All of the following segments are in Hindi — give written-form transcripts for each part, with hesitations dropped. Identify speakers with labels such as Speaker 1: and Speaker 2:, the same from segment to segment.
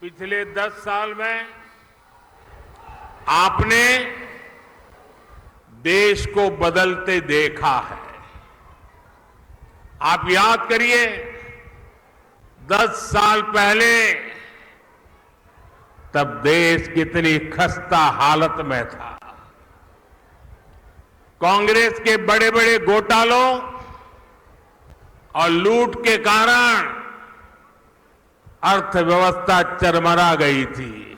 Speaker 1: पिछले 10 साल में आपने देश को बदलते देखा है। आप याद करिए, 10 साल पहले तब देश कितनी खस्ता हालत में था। कांग्रेस के बड़े बड़े घोटालों और लूट के कारण अर्थव्यवस्था चरमरा गई थी।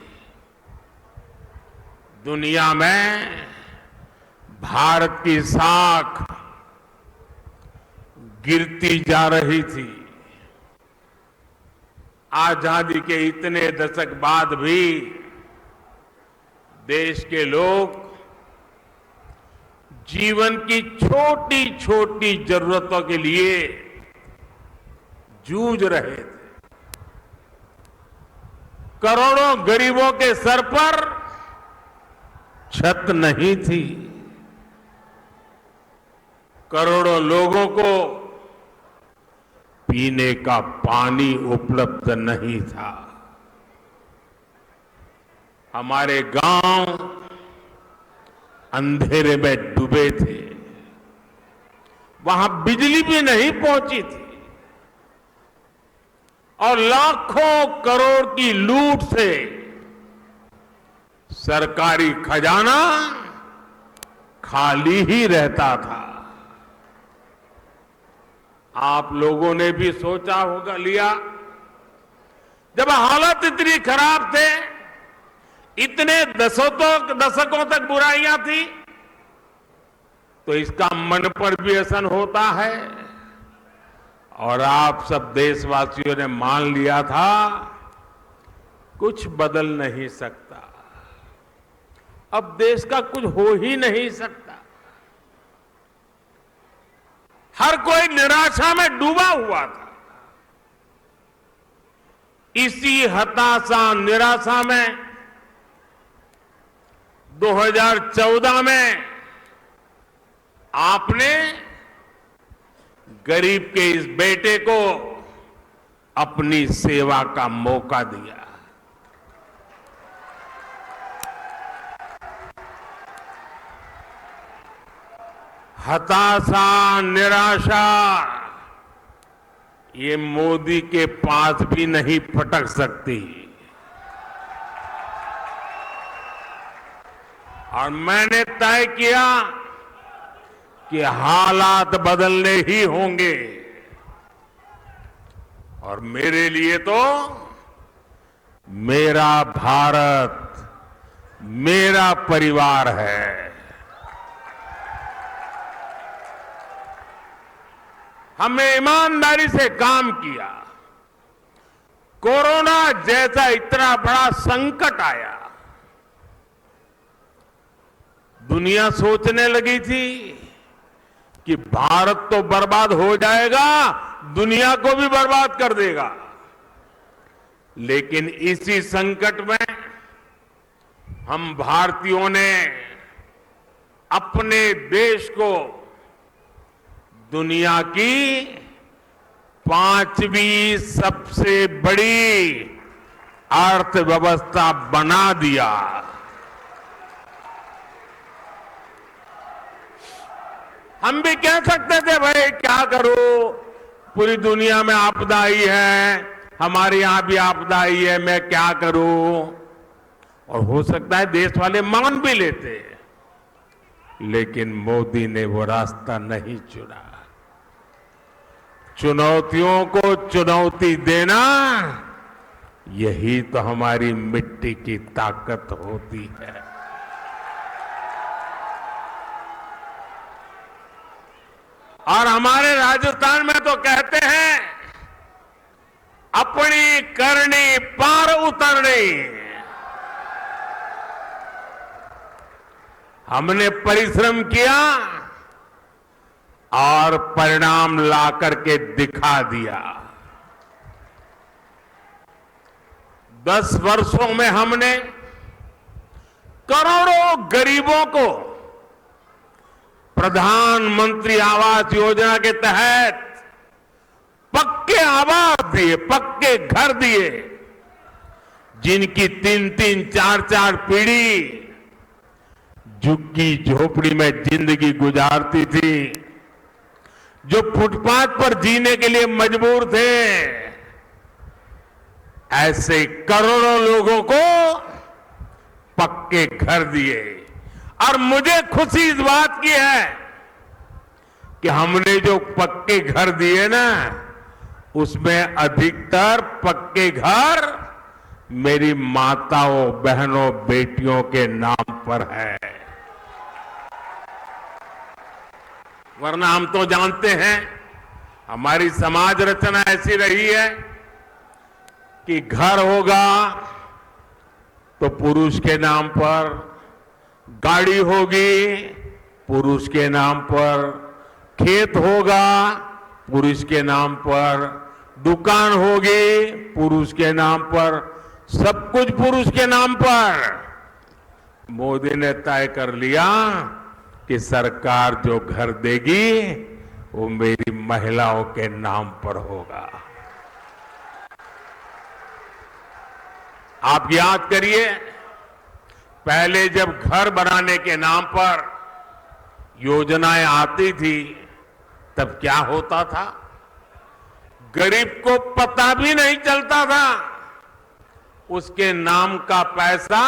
Speaker 1: दुनिया में भारत की साख गिरती जा रही थी। आजादी के इतने दशक बाद भी देश के लोग जीवन की छोटी छोटी जरूरतों के लिए जूझ रहे थे। करोड़ों गरीबों के सर पर छत नहीं थी। करोड़ों लोगों को पीने का पानी उपलब्ध नहीं था। हमारे गांव अंधेरे में डूबे थे। वहां बिजली भी नहीं पहुंची थी और लाखों करोड़ की लूट से सरकारी खजाना खाली ही रहता था। आप लोगों ने भी सोचा होगा लिया, जब हालत इतनी खराब थे, इतने दशकों तक बुराइयां थी, तो इसका मन पर भी असर होता है। और आप सब देशवासियों ने मान लिया था कुछ बदल नहीं सकता, अब देश का कुछ हो ही नहीं सकता। हर कोई निराशा में डूबा हुआ था। इसी हताशा निराशा में 2014 में आपने गरीब के इस बेटे को अपनी सेवा का मौका दिया। हताशा निराशा ये मोदी के पास भी नहीं फटक सकती। और मैंने तय किया कि हालात बदलने ही होंगे। और मेरे लिए तो मेरा भारत मेरा परिवार है। हमने ईमानदारी से काम किया। कोरोना जैसा इतना बड़ा संकट आया, दुनिया सोचने लगी थी कि भारत तो बर्बाद हो जाएगा, दुनिया को भी बर्बाद कर देगा। लेकिन इसी संकट में हम भारतीयों ने अपने देश को दुनिया की 5वीं सबसे बड़ी अर्थव्यवस्था बना दिया। हम भी कह सकते थे भाई क्या करूं, पूरी दुनिया में आपदा आई है, हमारे यहां भी आपदा आई है, मैं क्या करूं। और हो सकता है देश वाले मान भी लेते, लेकिन मोदी ने वो रास्ता नहीं चुना। चुनौतियों को चुनौती देना, यही तो हमारी मिट्टी की ताकत होती है। और हमारे राजस्थान में तो कहते हैं, अपनी करनी पार उतरनी। हमने परिश्रम किया और परिणाम ला करके दिखा दिया। 10 वर्षों में हमने करोड़ों गरीबों को प्रधानमंत्री आवास योजना के तहत पक्के आवास दिए, पक्के घर दिए। जिनकी 3-3, 4-4 पीढ़ी झुग्गी झोपड़ी में जिंदगी गुजारती थी, जो फुटपाथ पर जीने के लिए मजबूर थे, ऐसे करोड़ों लोगों को पक्के घर दिए। और मुझे खुशी इस बात की है कि हमने जो पक्के घर दिए ना, उसमें अधिकतर पक्के घर मेरी माताओं, बहनों, बेटियों के नाम पर है। वरना हम तो जानते हैं हमारी समाज रचना ऐसी रही है कि घर होगा तो पुरुष के नाम पर, गाड़ी होगी पुरुष के नाम पर, खेत होगा पुरुष के नाम पर, दुकान होगी पुरुष के नाम पर, सब कुछ पुरुष के नाम पर। मोदी ने तय कर लिया कि सरकार जो घर देगी वो मेरी महिलाओं के नाम पर होगा। आप याद करिए, पहले जब घर बनाने के नाम पर योजनाएं आती थी तब क्या होता था, गरीब को पता भी नहीं चलता था। उसके नाम का पैसा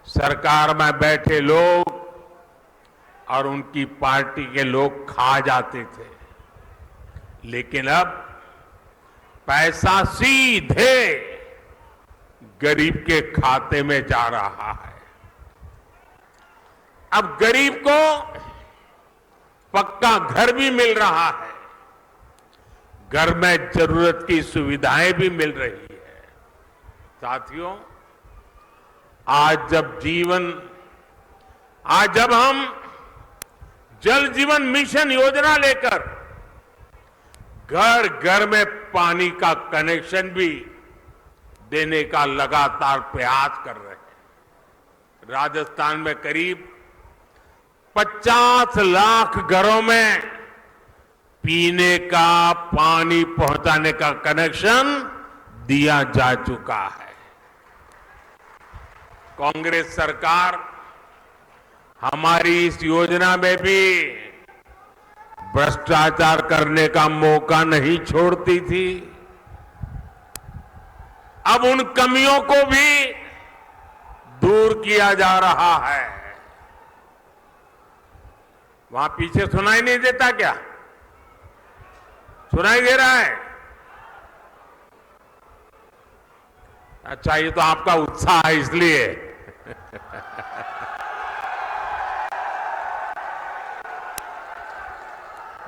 Speaker 1: सरकार में बैठे लोग और उनकी पार्टी के लोग खा जाते थे। लेकिन अब पैसा सीधे गरीब के खाते में जा रहा है। अब गरीब को पक्का घर भी मिल रहा है, घर में जरूरत की सुविधाएं भी मिल रही है। साथियों, आज जब हम जल जीवन मिशन योजना लेकर घर घर में पानी का कनेक्शन भी देने का लगातार प्रयास कर रहे हैं। राजस्थान में करीब 50 लाख घरों में पीने का पानी पहुंचाने का कनेक्शन दिया जा चुका है। कांग्रेस सरकार हमारी इस योजना में भी भ्रष्टाचार करने का मौका नहीं छोड़ती थी। अब उन कमियों को भी दूर किया जा रहा है। वहां पीछे सुनाई नहीं देता क्या? सुनाई दे रहा है? अच्छा, ये तो आपका उत्साह है इसलिए।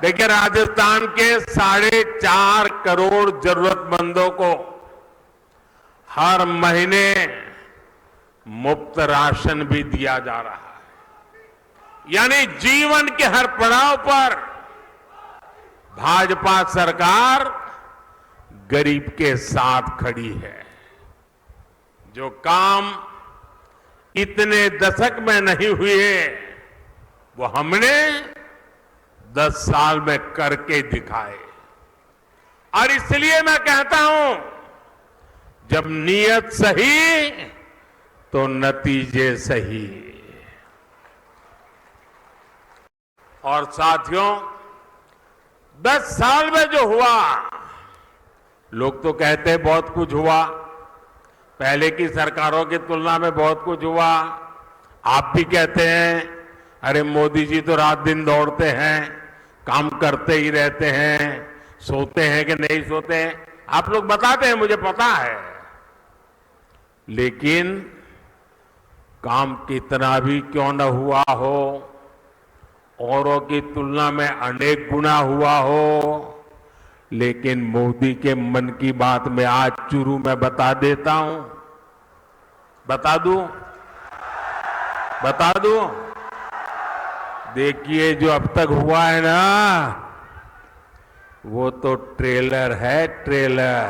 Speaker 1: देखिए, राजस्थान के 4.5 करोड़ जरूरतमंदों को हर महीने मुफ्त राशन भी दिया जा रहा है। यानी जीवन के हर पड़ाव पर भाजपा सरकार गरीब के साथ खड़ी है। जो काम इतने दशक में नहीं हुए वो हमने 10 साल में करके दिखाए। और इसलिए मैं कहता हूं, जब नीयत सही तो नतीजे सही। और साथियों, 10 साल में जो हुआ, लोग तो कहते हैं बहुत कुछ हुआ, पहले की सरकारों की तुलना में बहुत कुछ हुआ। आप भी कहते हैं अरे मोदी जी तो रात दिन दौड़ते हैं, काम करते ही रहते हैं, सोते हैं कि नहीं सोते हैं, आप लोग बताते हैं, मुझे पता है। लेकिन काम कितना भी क्यों न हुआ हो, औरों की तुलना में अनेक गुना हुआ हो, लेकिन मोदी के मन की बात में आज चुरू में बता देता हूं। बता दूं? देखिए, जो अब तक हुआ है ना, वो तो ट्रेलर है, ट्रेलर।